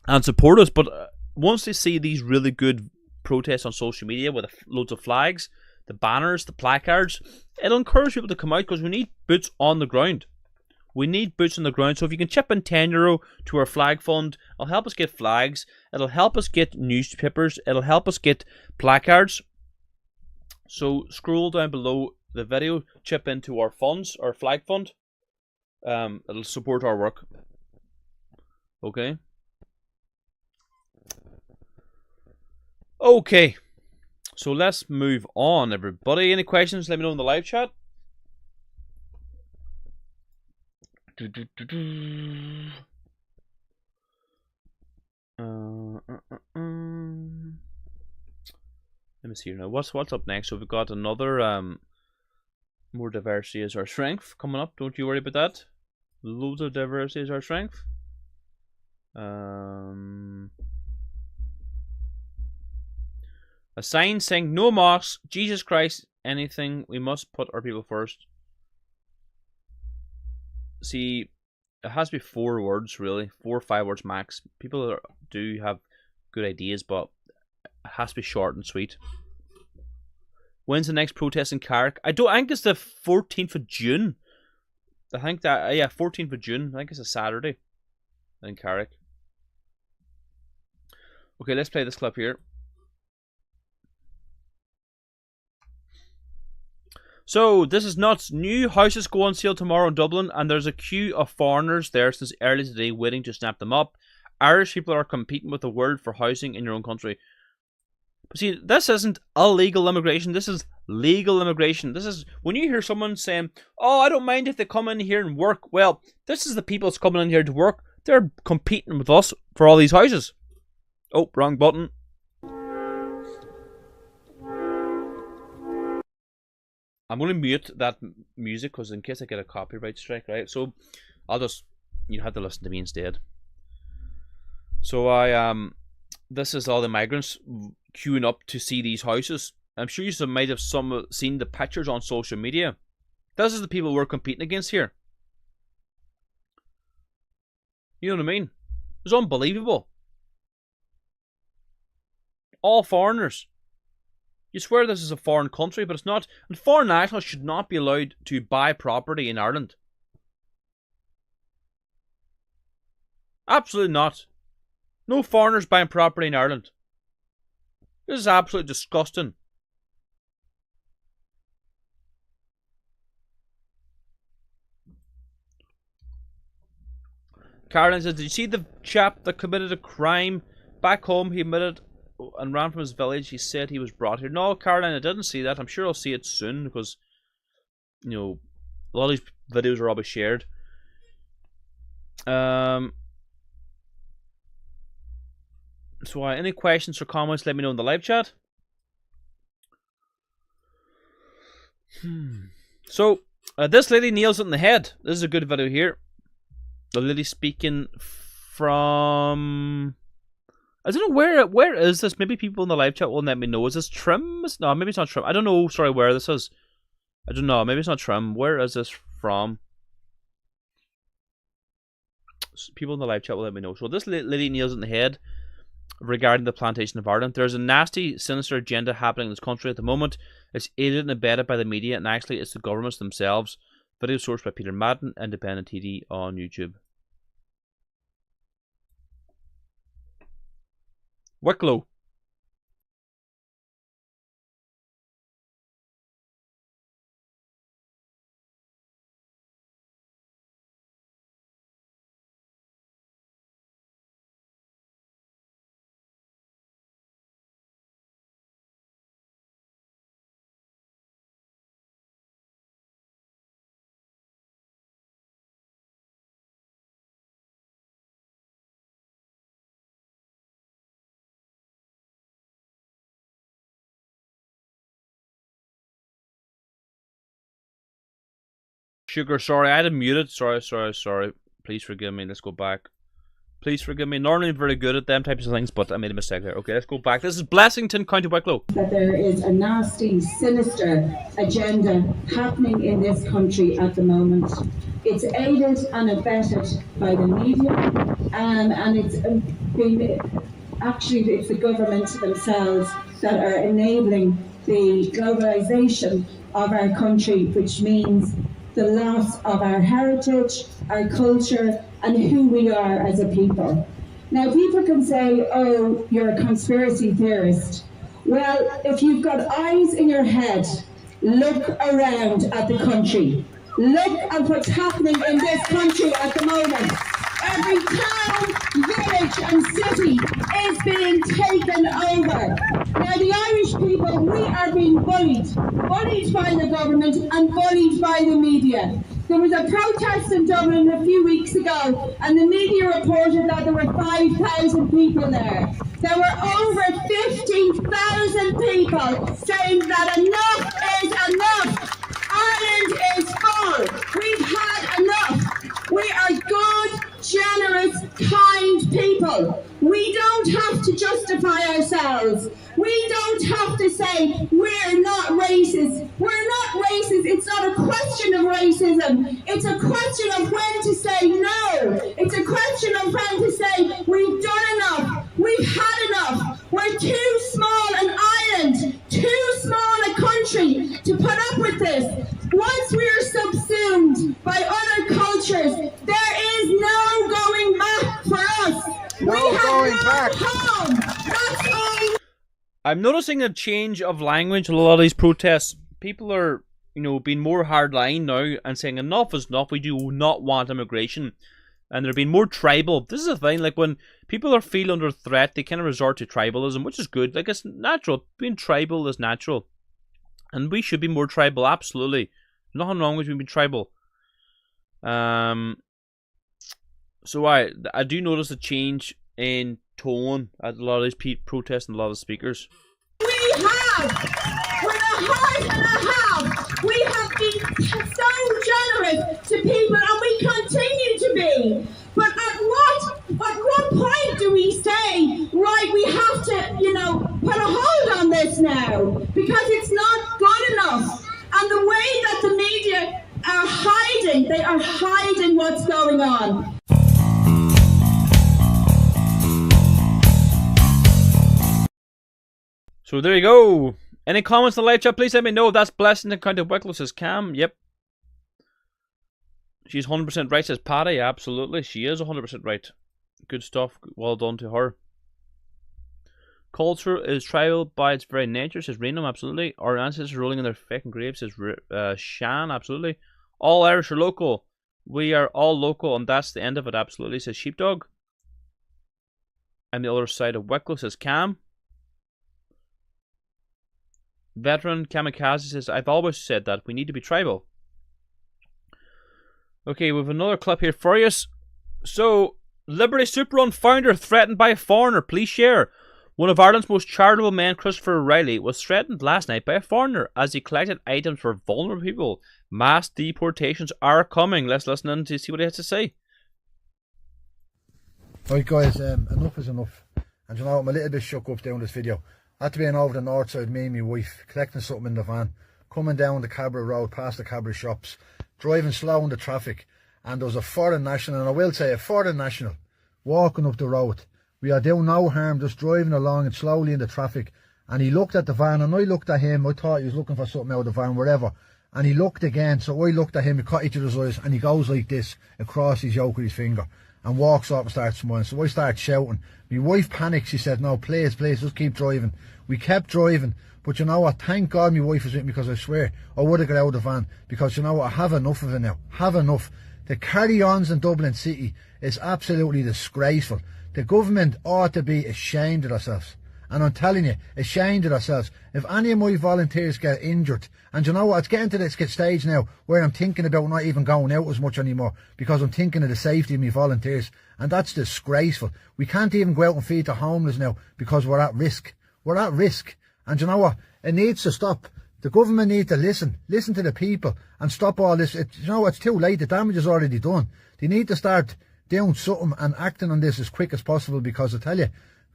and support us, but once they see these really good protests on social media with loads of flags, the banners, the placards, it'll encourage people to come out, because we need boots on the ground. We need boots on the ground. So if you can chip in €10 to our flag fund, it'll help us get flags, it'll help us get newspapers, it'll help us get placards. So scroll down below the video, chip into our funds, our flag fund. It'll support our work. Okay. Okay. So let's move on, everybody. Any questions? Let me know in the live chat. Let me see here now. What's up next? So we've got another more diversity is our strength coming up. Don't you worry about that. Loads of diversity is our strength. A sign saying no mosques, Jesus Christ, anything. We must put our people first. See, it has to be 4 words, really. 4 or 5 words max. People do have good ideas, but it has to be short and sweet. When's the next protest in Carrick? I think it's the 14th of June. I think that, yeah, 14th of June. I think it's a Saturday in Carrick. Okay, let's play this clip here. So, this is nuts. New houses go on sale tomorrow in Dublin, and there's a queue of foreigners there since early today waiting to snap them up. Irish people are competing with the world for housing in your own country. But see, this isn't illegal immigration, this is legal immigration. This is, when you hear someone saying, oh, I don't mind if they come in here and work. Well, this is the people that's coming in here to work. They're competing with us for all these houses. Oh, wrong button. I'm going to mute that music, because in case I get a copyright strike, right? So, you have to listen to me instead. So this is all the migrants queuing up to see these houses. I'm sure you might have seen the pictures on social media. This is the people we're competing against here. You know what I mean? It's unbelievable. All foreigners. You swear this is a foreign country, but it's not. And foreign nationals should not be allowed to buy property in Ireland. Absolutely not. No foreigners buying property in Ireland. This is absolutely disgusting. Caroline says, did you see the chap that committed a crime back home? He admitted and ran from his village. He said he was brought here. No, Caroline, I didn't see that. I'm sure I'll see it soon, because you know, a lot of these videos are always shared. So any questions or comments, let me know in the live chat. So this lady nails it in the head. This is a good video here. The lady speaking from, I don't know where is this. Maybe people in the live chat will let me know. Is this Trim? No, maybe it's not Trim. I don't know. Sorry, where this is. I don't know. Maybe it's not Trim. Where is this from? People in the live chat will let me know. So this lady nails it in the head regarding the plantation of Ireland. There's a nasty, sinister agenda happening in this country at the moment. It's aided and abetted by the media, and actually it's the governments themselves. Video sourced by Peter Madden, Independent TD on YouTube. Wicklow. Sugar, sorry, I had it muted. Sorry. Please forgive me. Let's go back. Please forgive me. Normally I'm very good at them types of things, but I made a mistake there. Okay, let's go back. This is Blessington, County Wicklow. That there is a nasty, sinister agenda happening in this country at the moment. It's aided and abetted by the media, and it's it's the government themselves that are enabling the globalisation of our country, which means the loss of our heritage, our culture, and who we are as a people. Now, people can say, oh, you're a conspiracy theorist. Well, if you've got eyes in your head, look around at the country. Look at what's happening in this country at the moment. Every town, village and city is being taken over. Now, the Irish people, we are being bullied by the government and bullied by the media. There was a protest in Dublin a few weeks ago, and the media reported that there were 5,000 people there. There were over 50,000 people saying that enough is enough. Ireland is full. We've had enough. We are good, generous, kind people. We don't have to justify ourselves. We don't have to say we're not racist. We're not racist. It's not a question of racism. It's a question of when to say no. It's a question of when to say we've done enough. We've had enough. We're too small an island, too small a country to put up with this. Once we are subsumed by other cultures, there is no going back for us. No we have going no back. home. That's all. I'm noticing a change of language in a lot of these protests. People are, being more hardline now and saying enough is enough. We do not want immigration. And they're being more tribal. This is the thing, like when people are feel under threat, they kind of resort to tribalism, which is good. Like, it's natural. Being tribal is natural. And we should be more tribal, absolutely. Nothing wrong with being tribal. So I do notice a change in tone at a lot of these protests and a lot of speakers. We have, with a heart and a half, we have been so generous to people, and we continue to be. But at what point do we say, right, we have to, put a hold on this now, because it's not good enough. And the way that the media are hiding, they are hiding what's going on. So there you go. Any comments in the live chat, please let me know. That's Blessington, County Wicklow, says Cam. Yep. She's 100% right, says Paddy. Absolutely. She is 100% right. Good stuff. Well done to her. Culture is tribal by its very nature, says Renum. Absolutely. Our ancestors rolling in their fucking graves, says Shan. Absolutely. All Irish are local. We are all local, and that's the end of it. Absolutely, says Sheepdog. And the other side of Wicklow, says Cam. Veteran Kamikaze says, I've always said that we need to be tribal. Okay, we have another clip here for you. So, Liberty Superrun founder threatened by a foreigner. Please share. One of Ireland's most charitable men, Christopher Riley, was threatened last night by a foreigner as he collected items for vulnerable people. Mass deportations are coming. Let's listen in to see what he has to say. Right guys, enough is enough. And you know, I'm a little bit shook up doing this video. I had to be in over the north side, me and my wife, collecting something in the van, coming down the Cabra Road, past the Cabra shops, driving slow in the traffic, and there was a foreign national, and I will say a foreign national, walking up the road. We are doing no harm, just driving along and slowly in the traffic, and he looked at the van, and I looked at him. I thought he was looking for something out of the van, whatever, and he looked again, so I looked at him, he caught each other's eyes, and he goes like this, across his yoke with his finger, and walks up and starts smiling. So I started shouting. My wife panicked. She said, no, please, just keep driving. We kept driving. But you know what? Thank God my wife was with me, because I swear I would have got out of the van. Because you know what? I have enough of it now. Have enough. The carry-ons in Dublin City is absolutely disgraceful. The government ought to be ashamed of themselves. And I'm telling you, ashamed of ourselves. If any of my volunteers get injured, and you know what, it's getting to this stage now where I'm thinking about not even going out as much anymore, because I'm thinking of the safety of my volunteers, and that's disgraceful. We can't even go out and feed the homeless now because we're at risk. We're at risk. And you know what, it needs to stop. The government needs to listen to the people and stop all this. You know, it's too late. The damage is already done. They need to start doing something and acting on this as quick as possible, because I tell you,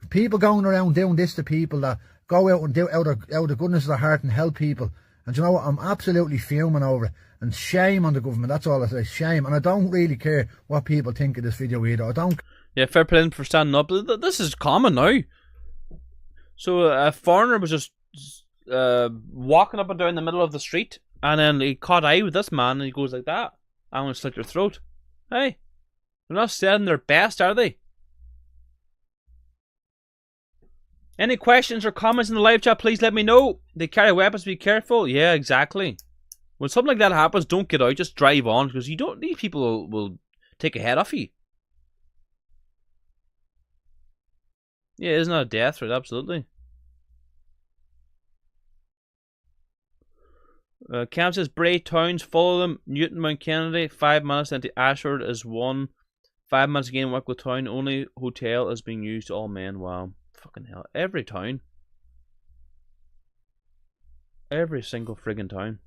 people going around doing this to people that go out and do out of the goodness of their heart and help people. And you know what? I'm absolutely fuming over it. And shame on the government. That's all I say. Shame. And I don't really care what people think of this video either. I don't. Yeah, fair play for standing up. This is common now. So a foreigner was just walking up and down the middle of the street, and then he caught eye with this man, and he goes like that. I'm going to slit your throat. Hey, they're not selling their best, are they? Any questions or comments in the live chat, please let me know. They carry weapons, be careful. Yeah, exactly. When something like that happens, don't get out, just drive on, because you don't, these people will take a head off you. Yeah, isn't that a death threat? Absolutely. Cam says, Bray Towns, follow them. Newton, Mount Kennedy, 5 minutes into Ashford is 1. 5 minutes again, Wicklow Town. Only hotel is being used, all men. Wow. Fucking hell. Every town. Every single friggin' town.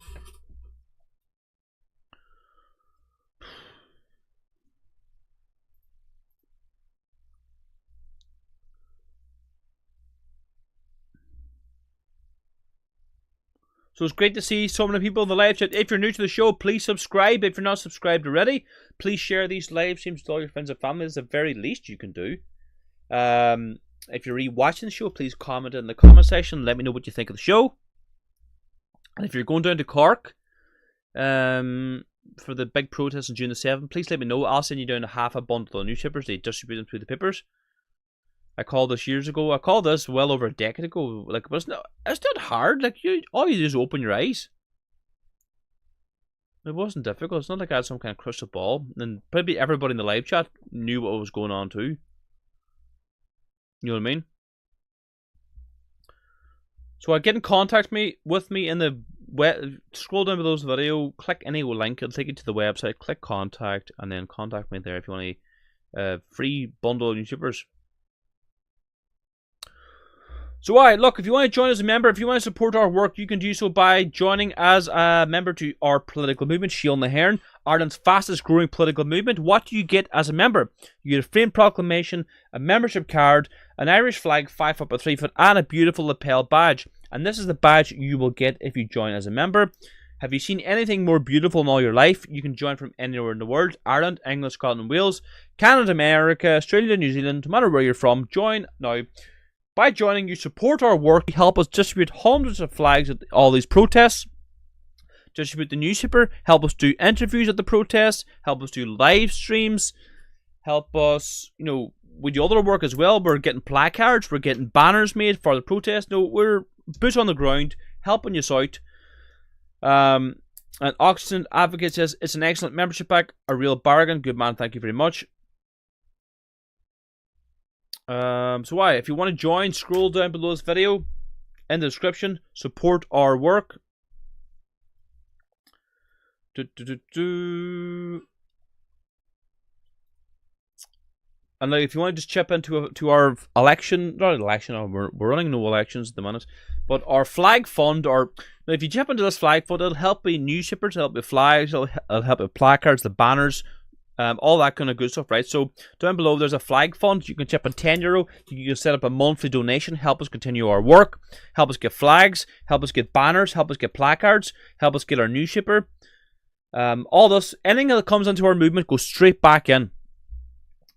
So it's great to see so many people in the live chat. If you're new to the show, please subscribe. If you're not subscribed already, please share these live streams to all your friends and family. It's the very least you can do. If you're re-watching the show, please comment in the comment section. Let me know what you think of the show. And if you're going down to Cork for the big protest on June the 7th, please let me know. I'll send you down half a bundle of newspapers. They distribute them through the papers. I called this years ago. I called this well over a decade ago. Like, it's not hard. Like, all you do is open your eyes. It wasn't difficult. It's not like I had some kind of crystal ball. And probably everybody in the live chat knew what was going on too. You know what I mean? So get in contact with me in the scroll down below this video, click any link, it'll take you to the website, click contact, and then contact me there if you want a free bundle of newspapers. So look, if you want to join as a member, if you want to support our work, you can do so by joining as a member to our political movement, Shield na HÉireann, Ireland's fastest growing political movement. What do you get as a member? You get a framed proclamation, a membership card, an Irish flag 5 foot by 3 foot, and a beautiful lapel badge. And this is the badge you will get if you join as a member. Have you seen anything more beautiful in all your life? You can join from anywhere in the world. Ireland, England, Scotland, Wales, Canada, America, Australia, New Zealand, no matter where you're from, join now. By joining, you support our work. You help us distribute hundreds of flags at all these protests, distribute the newspaper, help us do interviews at the protests, help us do live streams, help us, with the other work as well. We're getting placards, we're getting banners made for the protest. No, we're boots on the ground, helping you out. And Oxygen Advocate says, it's an excellent membership pack, a real bargain. Good man, thank you very much. If you want to join, scroll down below this video in the description. Support our work. And if you want to just chip into to our election, not election, we're running no elections at the minute, but our flag fund, or now if you chip into this flag fund, it'll help with news shippers, it'll help with flags, it'll help with placards, the banners, all that kind of good stuff, right? So down below there's a flag fund. You can chip in €10. You can set up a monthly donation, help us continue our work, help us get flags, help us get banners, help us get placards, help us get our news shipper. All this, anything that comes into our movement goes straight back in.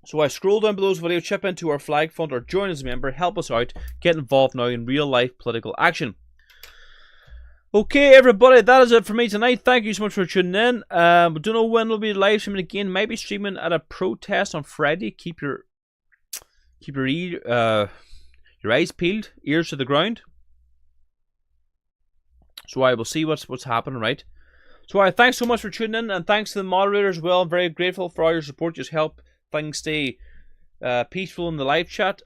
So I scroll down below this video, chip into our flag fund, or join as a member, help us out, get involved now in real life political action. Okay, everybody, that is it for me tonight. Thank you so much for tuning in. We don't know when we'll be live streaming again. Maybe streaming at a protest on Friday. Keep your eyes peeled, ears to the ground. So I will see what's happening, right? So thanks so much for tuning in, and thanks to the moderators as well. I'm very grateful for all your support. Just help things stay peaceful in the live chat.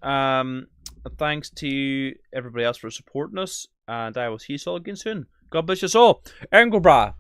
Thanks to everybody else for supporting us, and I will see you all again soon. God bless you all. Engobra.